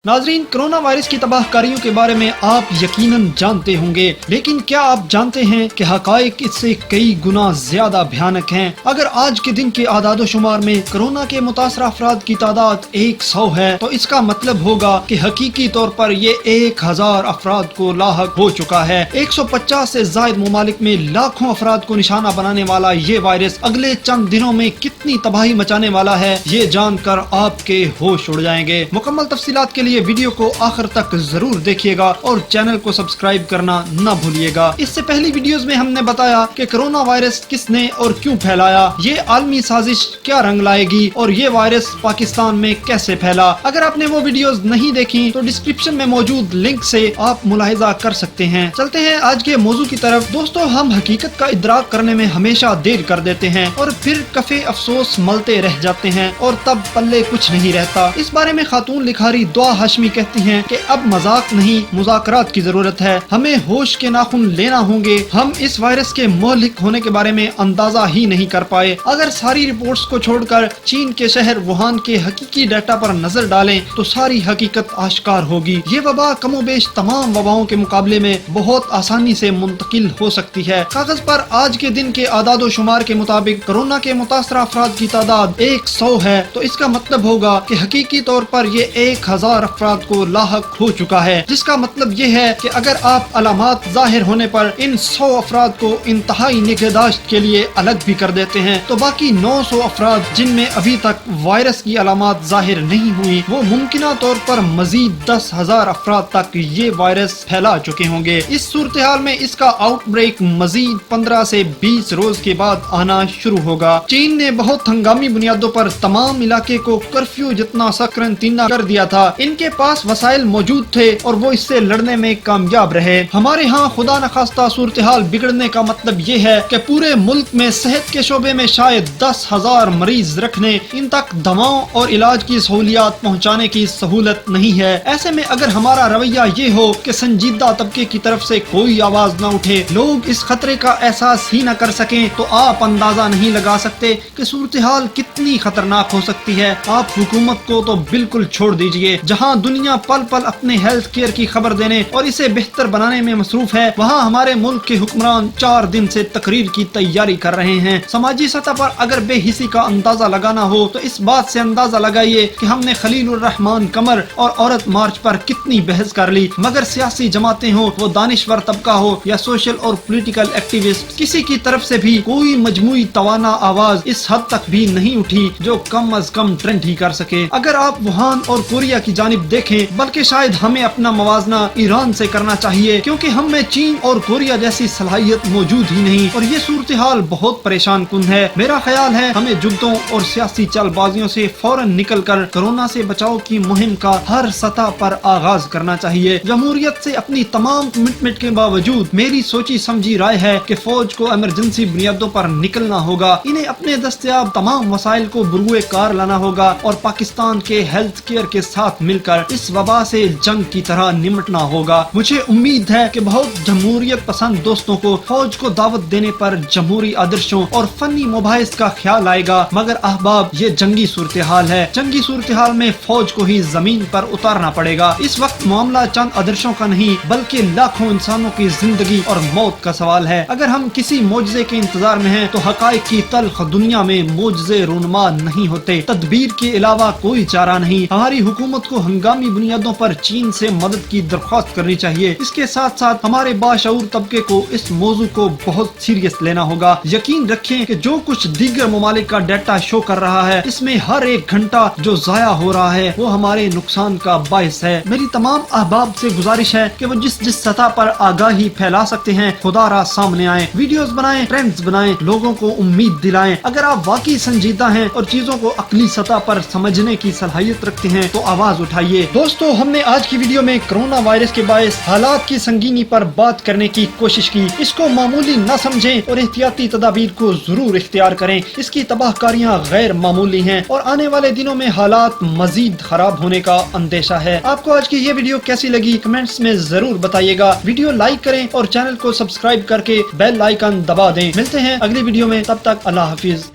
नाजरीन, corona virus की तबाहकारियों के बारे में आप यकीनन जानते होंगे, लेकिन क्या आप जानते हैं कि हकायक इससे कई गुना ज्यादा भयानक हैं। अगर आज के दिन के आदादो शुमार में कोरोना के मुतासर अफराद की तादाद 100 है तो इसका मतलब होगा कि हकीकी तौर पर ये 1000 अफराद को लाहक हो चुका है। 150 से जायद मुमालिक में लाखों अफराद को निशाना बनाने वाला ये वायरस अगले चंद दिनों में कितनी तबाही मचाने वाला है, ये जानकर आपके होश उड़ जाएंगे। मुकम्मल तफसीलात के लिए वीडियो को आखिर तक जरूर देखिएगा और चैनल को सब्सक्राइब करना न भूलिएगा। इससे पहली वीडियोस में हमने बताया कि कोरोना वायरस किसने और क्यों फैलाया, ये आलमी साजिश क्या रंग लाएगी और ये वायरस पाकिस्तान में कैसे फैला। अगर आपने वो वीडियोस नहीं देखी तो डिस्क्रिप्शन में मौजूद लिंक से आप मुलाहिजा कर सकते हैं। चलते हैं आज के मौजू की तरफ। दोस्तों, हम हकीकत का इदराक करने में हमेशा देर कर देते हैं और फिर कफे अफसोस मलते रह जाते हैं और तब पल्ले कुछ नहीं रहता। इस बारे में खातून लिखारी दुआ हाशमी कहती हैं कि अब मजाक नहीं, मुज़ाकरात की जरूरत है। हमें होश के नाखून लेना होंगे। हम इस वायरस के मोहलिक होने के बारे में अंदाजा ही नहीं कर पाए। अगर सारी रिपोर्ट्स को छोड़कर चीन के शहर वुहान के हकीकी डाटा पर नजर डालें तो सारी हकीकत आश्कार होगी। ये वबा कमोबेश तमाम वबाओं के मुकाबले में बहुत आसानी से मुंतकिल हो सकती है। कागज पर आज के दिन के आदादो शुमार के मुताबिक कोरोना के मुतासर अफराद की तादाद 100 है, तो इसका मतलब होगा कि हकीकी तौर पर ये 1000 अफराद को लाहक हो चुका है, जिसका मतलब ये है कि अगर आप अलामात जाहिर होने पर इन 100 अफराद को इंतहाई निगहदाश्त के लिए अलग भी कर देते हैं तो बाकी 900 अफराद जिनमें अभी तक वायरस की अलामात जाहिर नहीं हुई, वो मुमकिना तौर पर मजीद 10,000 अफराद तक ये वायरस फैला चुके होंगे। इस सूरत हाल में इसका आउटब्रेक मजीद 15 से 20 रोज के बाद आना शुरू होगा। चीन ने बहुत हंगामी बुनियादों पर तमाम इलाके को कर्फ्यू जितना सा करंटीना कर दिया था। इनके पास वसाइल मौजूद थे और वो इससे लड़ने में कामयाब रहे। हमारे यहाँ खुदा न खास्ता सूरत हाल बिगड़ने का मतलब ये है कि पूरे मुल्क में सेहत के शोबे में शायद 10,000 मरीज रखने, इन तक दवाओं और इलाज की सहूलियात पहुँचाने की सहूलत नहीं है। ऐसे में अगर हमारा रवैया ये हो कि संजीदा तबके की तरफ से कोई आवाज न उठे, लोग इस खतरे का एहसास ही न कर सकें, तो आप अंदाजा नहीं लगा सकते कि सूरत हाल कितनी खतरनाक हो सकती है। आप हुकूमत को तो बिल्कुल छोड़ दीजिए। जहाँ दुनिया पल पल अपने हेल्थ केयर की खबर देने और इसे बेहतर बनाने में मसरूफ है, वहाँ हमारे मुल्क के हुक्मरान 4 दिन से तकरीर की तैयारी कर रहे हैं। समाजी सतह पर अगर बेहिसी का अंदाजा लगाना हो तो इस बात से अंदाजा लगाइए कि हमने खलीलुर रहमान कमर और औरत मार्च पर कितनी बहस कर ली, मगर सियासी जमातें हो, वो दानिश्वर तबका हो या सोशल और पॉलिटिकल एक्टिविस्ट, किसी की तरफ से भी कोई मजमूई तवाना आवाज इस हद तक भी नहीं उठी जो कम अज कम ट्रेंड ही कर सके। अगर आप वुहान और कोरिया की जानिब देखें, बल्कि शायद हमें अपना मवाजना ईरान से करना चाहिए, क्योंकि हम में चीन और कोरिया जैसी सलाहियत मौजूद ही नहीं और ये सूरत हाल बहुत परेशान कुन है। मेरा ख्याल है हमें जुद्दों और सियासी चालबाजियों से फौरन निकलकर कोरोना से बचाव की मुहिम का हर सतह पर आगाज करना चाहिए। जमहूरियत से अपनी तमाम कमिटमेंट के बावजूद मेरी सोची समझी राय है कि फौज को इमरजेंसी बुनियादों पर निकलना होगा। इन्हें अपने दस्तयाब तमाम वसाइल को बुरुए कार लाना होगा और पाकिस्तान के हेल्थ केयर के साथ मिलकर इस वबा से जंग की तरह निमटना होगा। मुझे उम्मीद है कि बहुत जमहूरियत पसंद दोस्तों को फौज को दावत देने पर जमहूरी आदर्शों और फनी मुबाहिस का ख्याल आएगा, मगर अहबाब ये जंगी सूरत हाल है। जंगी सूरत हाल में फौज को ही जमीन पर उतारना पड़ेगा। इस वक्त मामला चंद आदर्शों का नहीं बल्कि लाखों इंसानों की जिंदगी और मौत का सवाल है। अगर हम किसी मोजज़े के इंतजार में हैं तो हकायक की तल्ख दुनिया में मोजज़े रूनुमा नहीं होते। तदबीर के अलावा कोई चारा नहीं। हमारी हुकूमत को हंगामी बुनियादों पर चीन से मदद की दरख्वास्त करनी चाहिए। इसके साथ साथ हमारे बाशऊर तबके को इस मौजू को बहुत सीरियस लेना होगा। यकीन रखें कि जो कुछ दीगर ममालिक का डाटा शो कर रहा है, इसमें हर एक घंटा जो जाया हो रहा है वो हमारे नुकसान का बायस है। मेरी तमाम अहबाब से गुजारिश है कि वो जिस सतह पर आगाही फैला सकते हैं खुदारा सामने आए, वीडियोस बनाएं, ट्रेंड्स बनाएं, लोगों को उम्मीद दिलाएं। अगर आप वाकई संजीदा हैं और चीजों को अकली सतह पर समझने की सलाहियत रखते हैं तो आवाज उठाइए। दोस्तों, हमने आज की वीडियो में कोरोना वायरस के बायस हालात की संगीनी पर बात करने की कोशिश की। इसको मामूली न समझें और एहतियाती तदाबीर को जरूर इख्तियार करें। इसकी तबाहकारियां गैर मामूली हैं और आने वाले दिनों में हालात मजीद खराब होने का अंदेशा है। आपको आज की ये वीडियो कैसी लगी कमेंट्स में जरूर बताइएगा। वीडियो लाइक करें और चैनल को सब्सक्राइब करके बेल आइकन दबा दें। मिलते हैं अगली वीडियो में, तब तक अल्लाह हाफिज।